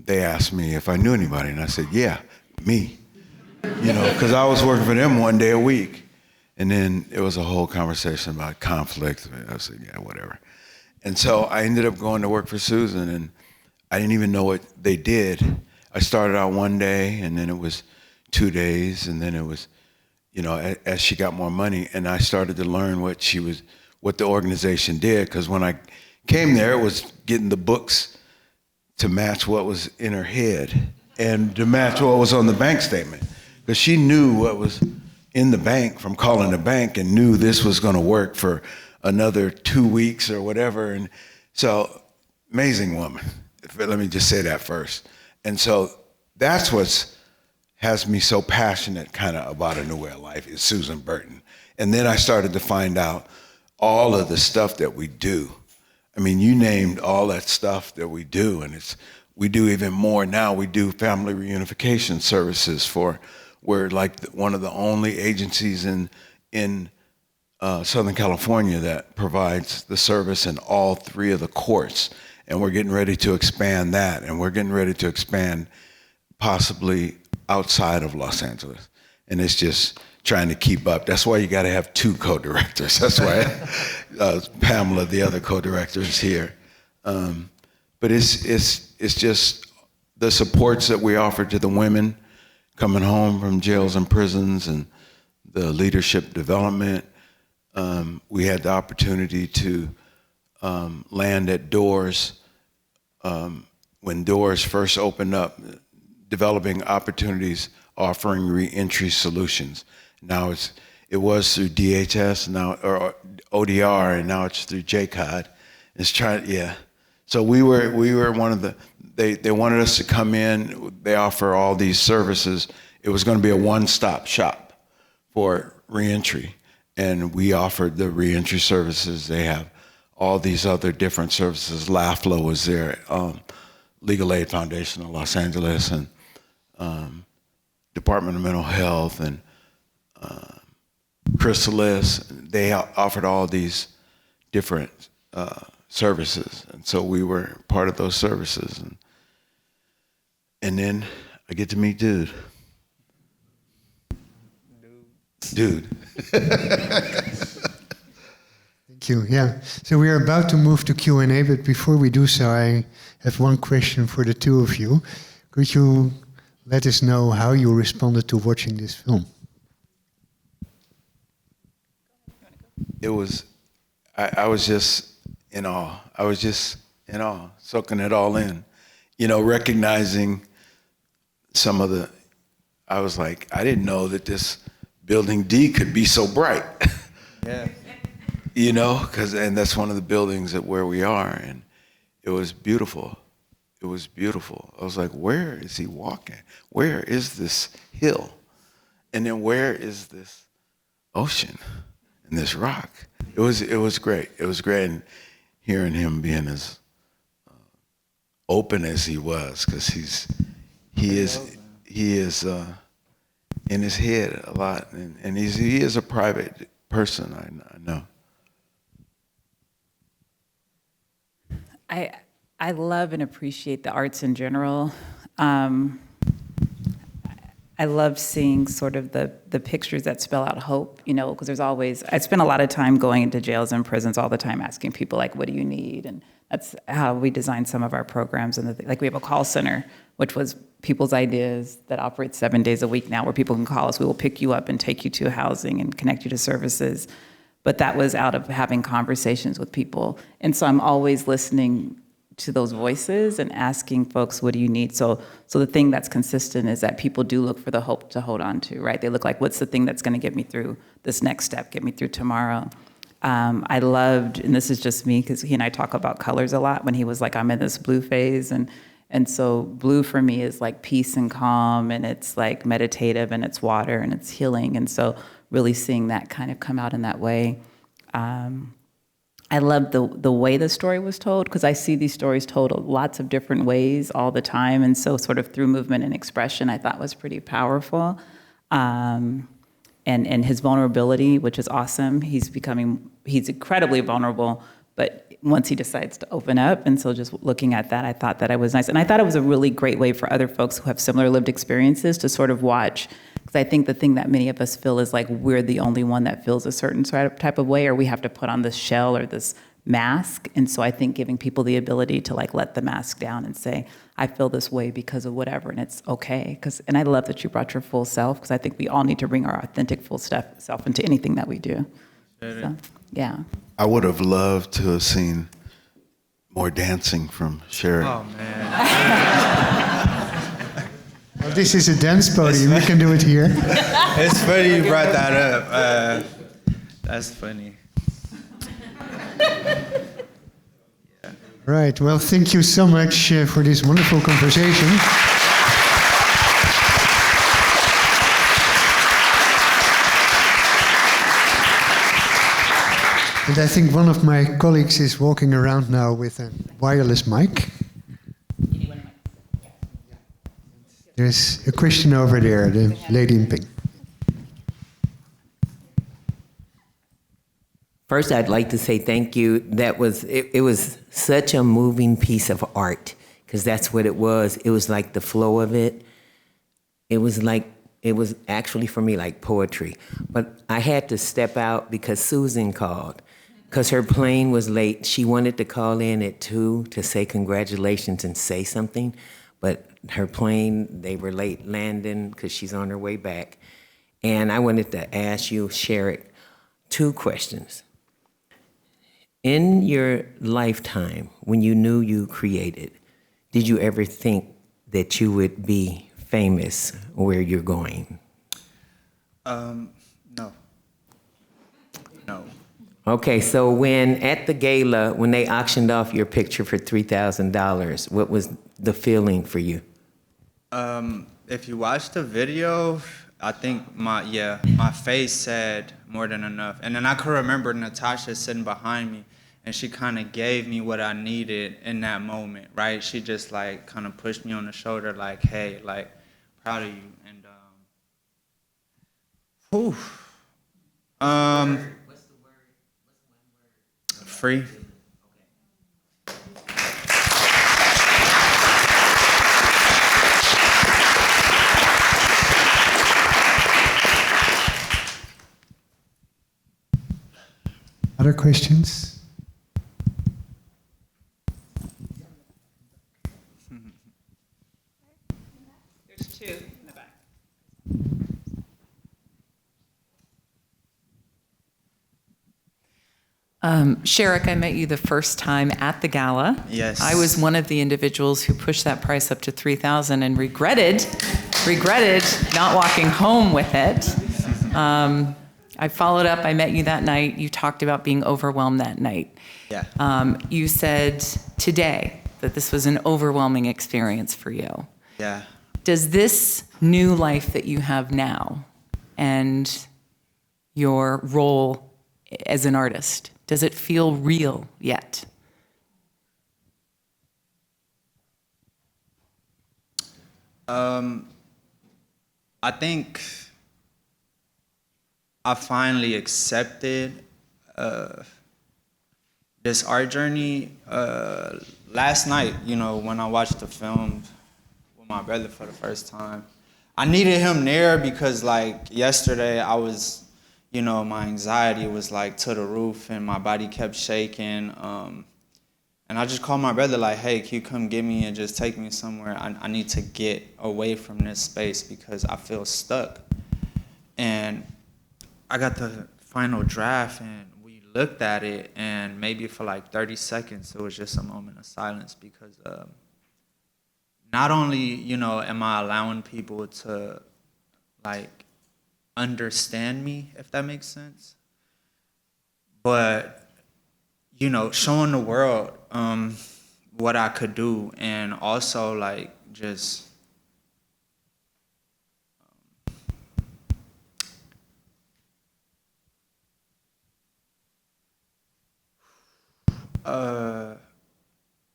they asked me if I knew anybody, and I said, yeah, me. You know, because I was working for them one day a week. And then it was a whole conversation about conflict. I said, yeah, whatever. And so I ended up going to work for Susan, and I didn't even know what they did. I started out one day, and then it was 2 days, and then it was, you know, as she got more money, and I started to learn what the organization did, because when I came there, it was getting the books to match what was in her head and to match what was on the bank statement, because she knew what was in the bank from calling the bank and knew this was going to work for another 2 weeks or whatever. And so, amazing woman. Let me just say that first. And so that's what has me so passionate kind of about A New Way of Life is Susan Burton. And then I started to find out all of the stuff that we do. I mean, you named all that stuff that we do, and we do even more now. We do family reunification services we're like one of the only agencies in Southern California that provides the service in all 3 of the courts. And we're getting ready to expand that, and we're getting ready to expand possibly outside of Los Angeles. And it's just trying to keep up. That's why you got to have 2 co-directors. That's why Pamela, the other co-director, is here. But it's just the supports that we offer to the women coming home from jails and prisons, and the leadership development. We had the opportunity to land at Doors when Doors first opened up, developing opportunities, offering reentry solutions. Now it was through DHS now, or ODR, and now it's through JCOD. So we were one of the. They wanted us to come in. They offer all these services. It was going to be a one-stop shop for reentry, and we offered the reentry services. They have all these other different services. LAFLA was there, Legal Aid Foundation of Los Angeles, and Department of Mental Health, and Chrysalis. They offered all these different services, and so we were part of those services. And then I get to meet Dude. Thank you. Yeah. So we are about to move to Q&A, but before we do so, I have one question for the 2 of you. Could you let us know how you responded to watching this film? It was, I was just in awe. I was just in awe, soaking it all in. You know, recognizing some of the, I was like, I didn't know that this building D could be so bright. Yeah. You know, and that's one of the buildings where we are, and it was beautiful. It was beautiful. I was like, where is he walking? Where is this hill? And then where is this ocean and this rock? It was great. It was great, and hearing him being as open as he was, because he is in his head a lot, and he is a private person. I know. I love and appreciate the arts in general. I love seeing sort of the pictures that spell out hope, you know, because I spend a lot of time going into jails and prisons all the time asking people, like, what do you need? And that's how we design some of our programs. And like we have a call center, which was people's ideas, that operates 7 days a week now, where people can call us. We will pick you up and take you to housing and connect you to services. But that was out of having conversations with people. And so I'm always listening to those voices and asking folks, what do you need? So the thing that's consistent is that people do look for the hope to hold on to, right? They look like, what's the thing that's gonna get me through this next step, get me through tomorrow? I loved, and this is just me, because he and I talk about colors a lot, when he was like, I'm in this blue phase. And so blue for me is like peace and calm, and it's like meditative, and it's water, and it's healing. And so really seeing that kind of come out in that way. I love the way the story was told, because I see these stories told lots of different ways all the time. And so sort of through movement and expression, I thought was pretty powerful. And his vulnerability, which is awesome. He's incredibly vulnerable, but once he decides to open up, and so just looking at that, I thought that it was nice. And I thought it was a really great way for other folks who have similar lived experiences to sort of watch. Because I think the thing that many of us feel is like we're the only one that feels a certain type of way, or we have to put on this shell or this mask. And so I think giving people the ability to like let the mask down and say, I feel this way because of whatever, and it's okay. And I love that you brought your full self, because I think we all need to bring our authentic full self into anything that we do. So, yeah. I would have loved to have seen more dancing from Sherrick. Oh, man. Well, this is a dance podium. We can do it here. It's funny you brought that up. That's funny. Right. Well, thank you so much for this wonderful conversation. And I think one of my colleagues is walking around now with a wireless mic. There's a question over there, the lady in pink. First, I'd like to say thank you. It was such a moving piece of art, because that's what it was. It was like the flow of it. It was actually for me like poetry. But I had to step out because Susan called, because her plane was late. She wanted to call in at 2 to say congratulations and say something, but her plane, they were late landing because she's on her way back. And I wanted to ask you, Sherrick, 2 questions. In your lifetime, when you knew you created, did you ever think that you would be famous where you're going? No. No. Okay, so when at the gala, when they auctioned off your picture for $3,000, what was the feeling for you? If you watch the video, I think my face said more than enough. And then I could remember Natasha sitting behind me, and she kind of gave me what I needed in that moment, right? She just like kind of pushed me on the shoulder, like, hey, like, proud of you. And What's the word? free. Other questions? There's 2 in the back. Sherrick, I met you the first time at the gala. Yes. I was one of the individuals who pushed that price up to $3,000 and regretted not walking home with it. I followed up. I met you that night. You talked about being overwhelmed that night. Yeah. You said today that this was an overwhelming experience for you. Yeah. Does this new life that you have now and your role as an artist, does it feel real yet? I think I finally accepted this art journey last night, when I watched the film with my brother for the first time. I needed him there because, like, yesterday I was, my anxiety was, like, to the roof and my body kept shaking. And I just called my brother, like, hey, can you come get me and just take me somewhere? I need to get away from this space because I feel stuck. And I got the final draft and we looked at it, and maybe for like 30 seconds it was just a moment of silence because not only, am I allowing people to like understand me, if that makes sense, but showing the world what I could do, and also like just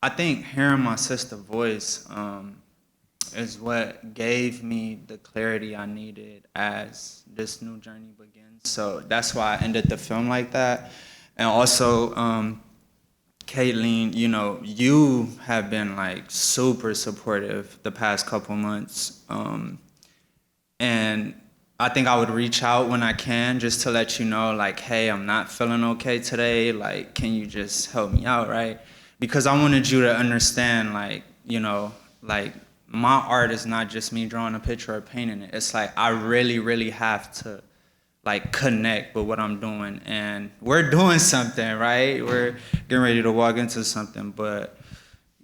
I think hearing my sister's voice is what gave me the clarity I needed as this new journey begins. So that's why I ended the film like that. And also, Caitlin, you have been like super supportive the past couple months. And I think I would reach out when I can just to let you know, like, hey, I'm not feeling okay today. Like, can you just help me out, right? Because I wanted you to understand, like, like my art is not just me drawing a picture or painting it. It's like I really, really have to, like, connect with what I'm doing. And we're doing something, right? We're getting ready to walk into something. But,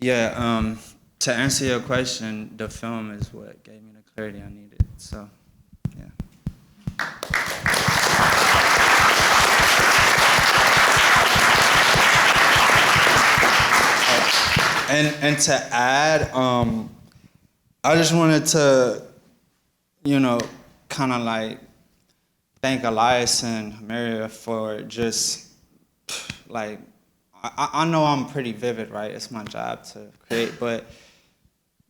yeah, to answer your question, the film is what gave me the clarity I needed. So, yeah. And to add, I just wanted to, kind of like thank Eliyas and Himerria for just like, I know I'm pretty vivid, right? It's my job to create, but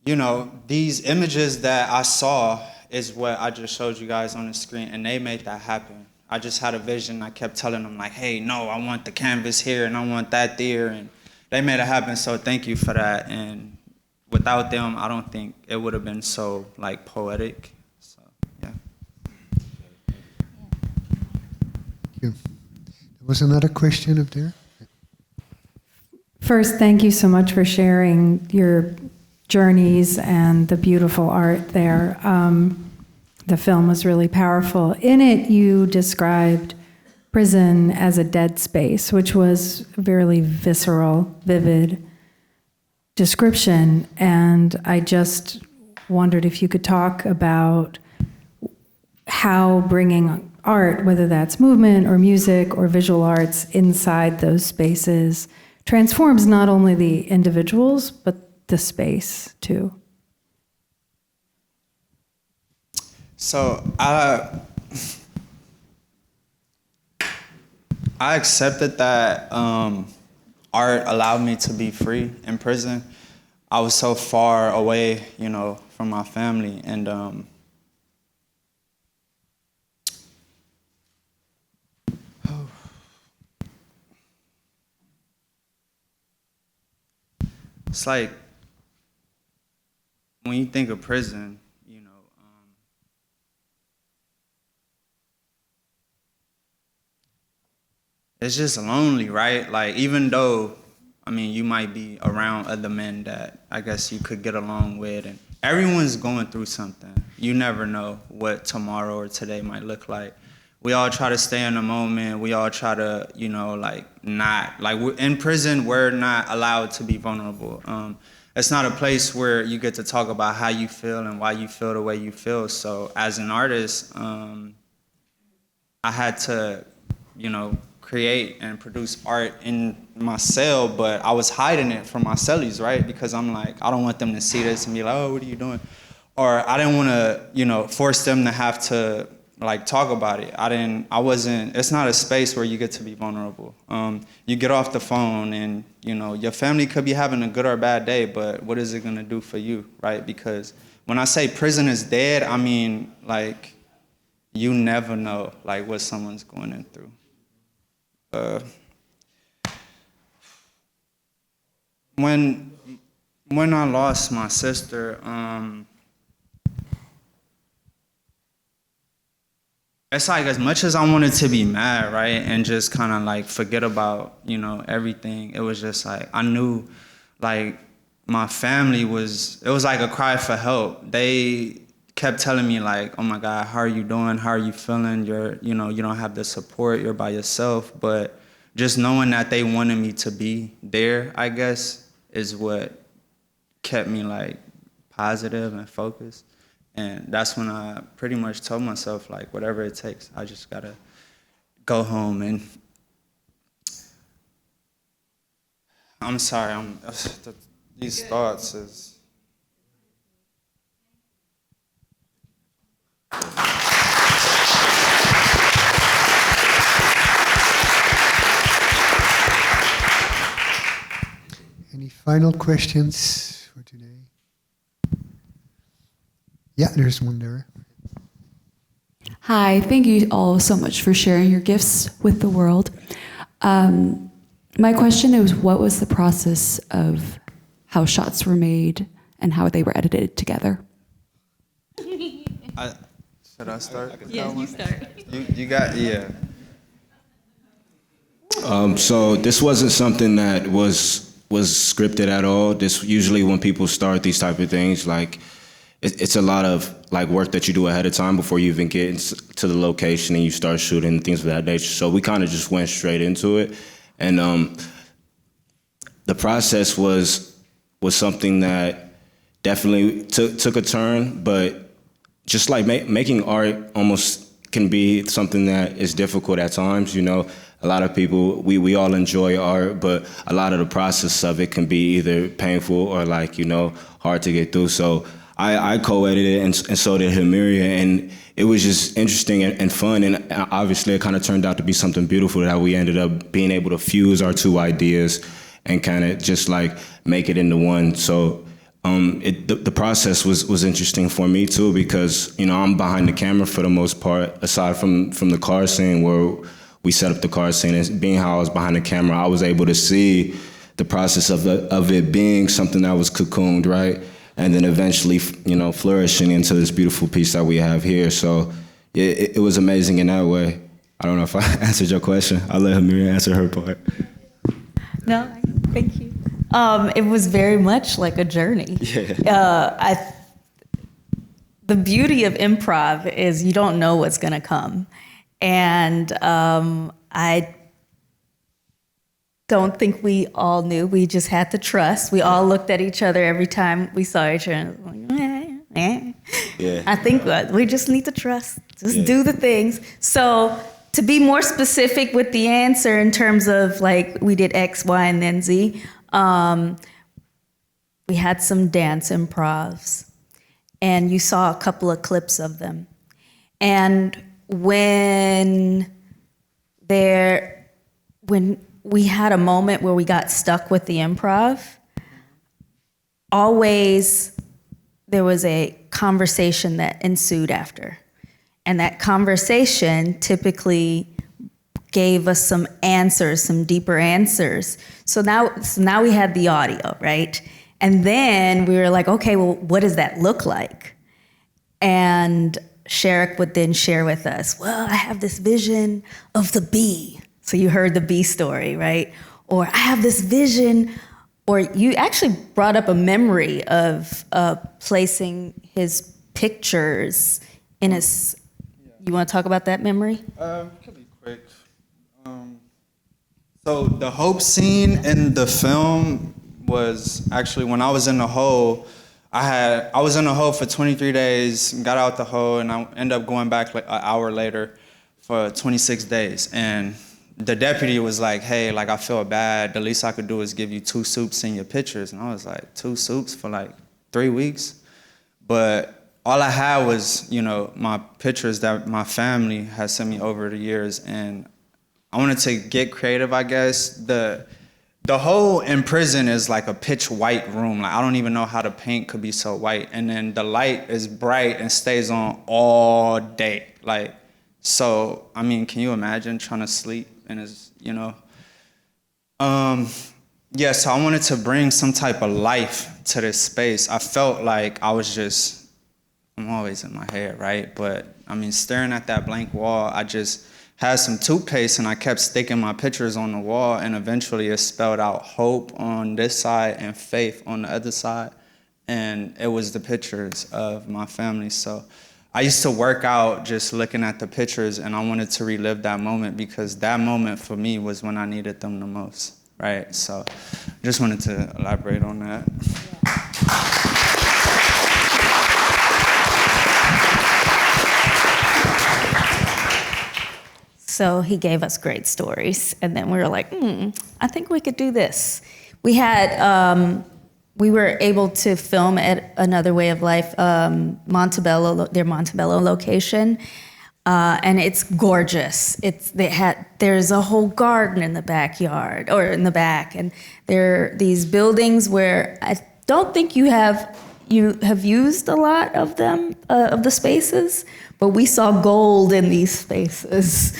you know, these images that I saw is what I just showed you guys on the screen, and they made that happen. I just had a vision. I kept telling them like, hey, no, I want the canvas here and I want that there, and they made it happen. So thank you for that. And without them, I don't think it would have been so like poetic. So yeah. Thank you. There was another question up there. First, thank you so much for sharing your journeys and the beautiful art there. The film was really powerful. In it, you described prison as a dead space, which was a very visceral, vivid description. And I just wondered if you could talk about how bringing art, whether that's movement or music or visual arts, inside those spaces transforms not only the individuals, but the space too. So I accepted that art allowed me to be free in prison. I was so far away, you know, from my family, and it's like when you think of prison, you know, it's just lonely, right? Like, even though, I mean, you might be around other men that I guess you could get along with, and everyone's going through something. You never know what tomorrow or today might look like. We all try to stay in the moment. We all try to, you know, like, not, like, in prison, we're not allowed to be vulnerable. It's not a place where you get to talk about how you feel and why you feel the way you feel. So as an artist, I had to, you know, create and produce art in my cell, but I was hiding it from my cellies, right? Because I'm like, I don't want them to see this and be like, oh, what are you doing? Or I didn't want to, you know, force them to have to, like, talk about it. It's not a space where you get to be vulnerable. You get off the phone and, you know, your family could be having a good or bad day, but what is it gonna do for you, right? Because when I say prison is dead, I mean, like, you never know, like, what someone's going through. When I lost my sister, it's like, as much as I wanted to be mad, right, and just kind of like forget about, you know, everything, it was just like, I knew, like, my family it was like a cry for help. They kept telling me, like, oh my God, how are you doing? How are you feeling? You know, you don't have the support, you're by yourself. But just knowing that they wanted me to be there, I guess, is what kept me, like, positive and focused. And that's when I pretty much told myself, like, whatever it takes, I just gotta go home. And I'm sorry, these thoughts is. Any final questions for today? Yeah, there's one there. Hi, thank you all so much for sharing your gifts with the world. My question is, what was the process of how shots were made and how they were edited together? Should I start? Yes, you start. You got, yeah. So this wasn't something that was scripted at all. This usually, when people start these type of things, like, it's a lot of, like, work that you do ahead of time before you even get to the location and you start shooting and things of that nature. So we kind of just went straight into it, and the process was something that definitely took a turn. But just like making art almost can be something that is difficult at times. You know, a lot of people, we all enjoy art, but a lot of the process of it can be either painful or, like, you know, hard to get through. So I co-edited and so did Himerria, and it was just interesting and fun, and obviously it kind of turned out to be something beautiful that we ended up being able to fuse our two ideas and kind of just like make it into one. So the process was interesting for me too, because I'm behind the camera for the most part, aside from the car scene where we set up the car scene, and being how I was behind the camera, I was able to see the process of it being something that was cocooned, right? And then eventually, flourishing into this beautiful piece that we have here. So it was amazing in that way. I don't know if I answered your question. I'll let Himerria answer her part. No, thank you. It was very much like a journey. Yeah. The beauty of improv is you don't know what's going to come. And I don't think we all knew. We just had to trust. We all looked at each other every time we saw each other. And was like, Yeah. I think we just need to trust. Just do the things. So to be more specific with the answer in terms of like we did X, Y, and then Z, we had some dance improvs, and you saw a couple of clips of them. And when we had a moment where we got stuck with the improv, always there was a conversation that ensued after. And that conversation typically gave us some answers, some deeper answers. So now we had the audio, right? And then we were like, okay, well, what does that look like? And Sherrick would then share with us, well, I have this vision of the bee. So you heard the bee story, right? Or I have this vision, or you actually brought up a memory of placing his pictures in his, you want to talk about that memory? Could be quick. So the hope scene in the film was actually when I was in the hole. I was in the hole for 23 days, got out the hole, and I ended up going back like an hour later for 26 days. And the deputy was like, hey, like I feel bad. The least I could do is give you 2 soups in your pictures. And I was like, 2 soups for like 3 weeks? But all I had was, my pictures that my family has sent me over the years. And I wanted to get creative, I guess. The whole in prison is like a pitch white room. Like I don't even know how the paint could be so white. And then the light is bright and stays on all day. Like, so, I mean, can you imagine trying to sleep in his, so I wanted to bring some type of life to this space. I felt like I'm always in my head, right? But I mean, staring at that blank wall, I just had some toothpaste and I kept sticking my pictures on the wall, and eventually it spelled out hope on this side and faith on the other side. And it was the pictures of my family. So I used to work out just looking at the pictures, and I wanted to relive that moment because that moment for me was when I needed them the most, right? So just wanted to elaborate on that. So he gave us great stories, and then we were like, I think we could do this. We were able to film at Another Way of Life, Montebello, their Montebello location, and it's gorgeous. There's a whole garden in the backyard, or in the back, and there are these buildings where I don't think you have used a lot of them, of the spaces, but we saw gold in these spaces.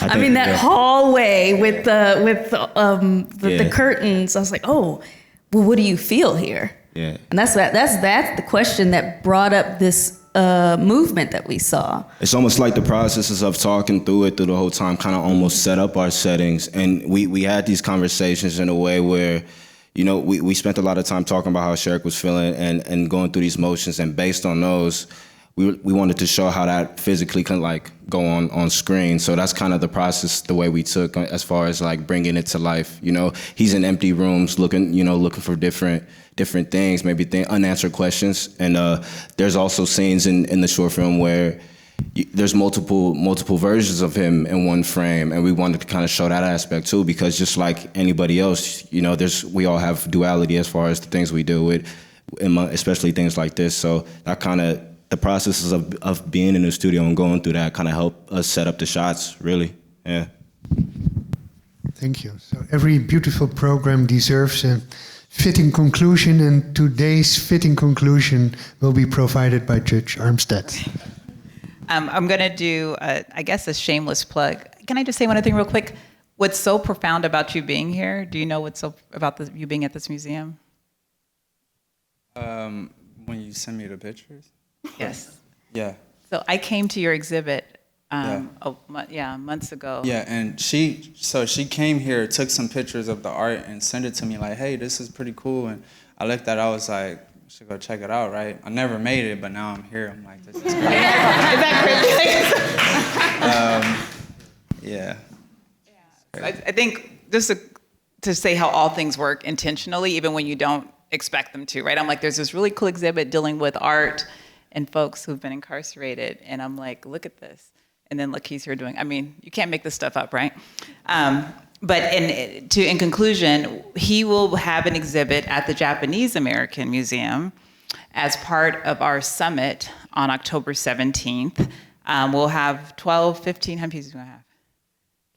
I mean, that hallway with the curtains, I was like, oh, well, what do you feel here? Yeah. And that's the question that brought up this movement that we saw. It's almost like the processes of talking through it through the whole time kind of almost set up our settings. And we had these conversations in a way where, we spent a lot of time talking about how Sherrick was feeling and going through these motions. And based on those, we wanted to show how that physically can like go on screen. So that's kind of the process, the way we took as far as like bringing it to life. He's in empty rooms looking for different things, maybe unanswered questions. And there's also scenes in the short film where there's multiple versions of him in one frame, and we wanted to kind of show that aspect too, because just like anybody else, we all have duality as far as the things we deal with especially things like this. So that kind of, the processes of being in the studio and going through that kind of help us set up the shots, really. Yeah. Thank you. So every beautiful program deserves a fitting conclusion, and today's fitting conclusion will be provided by Judge Armstead. I'm going to do, I guess, a shameless plug. Can I just say one thing real quick? What's so profound about you being here? Do you know what's so about you being at this museum? When you send me the pictures? Yes. Yeah. So I came to your exhibit months ago. Yeah, and she came here, took some pictures of the art and sent it to me like, hey, this is pretty cool. And I looked at it, I was like, I should go check it out, right? I never made it, but now I'm here. I'm like, this is great. Is that crazy? Yeah. I think just to say how all things work intentionally, even when you don't expect them to, right? I'm like, there's this really cool exhibit dealing with art and folks who've been incarcerated. And I'm like, look at this. And then look, he's here doing, I mean, you can't make this stuff up, right? But in conclusion, he will have an exhibit at the Japanese American Museum as part of our summit on October 17th. We'll have 12, 15, how many pieces do I have?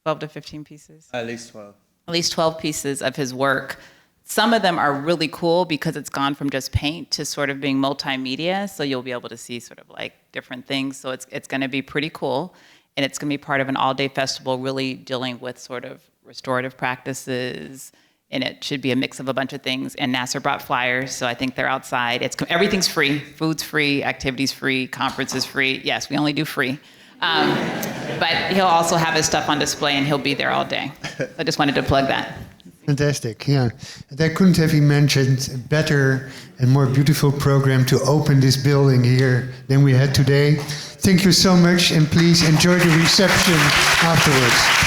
12 to 15 pieces? At least 12. At least 12 pieces of his work. Some of them are really cool because it's gone from just paint to sort of being multimedia. So you'll be able to see sort of like different things. So it's going to be pretty cool. And it's going to be part of an all-day festival really dealing with sort of restorative practices. And it should be a mix of a bunch of things. And Nasser brought flyers, so I think they're outside. Everything's free. Food's free, activities free, conferences free. Yes, we only do free. But he'll also have his stuff on display, and he'll be there all day. I just wanted to plug that. Fantastic, yeah. I couldn't have imagined a better and more beautiful program to open this building here than we had today. Thank you so much, and please enjoy the reception afterwards.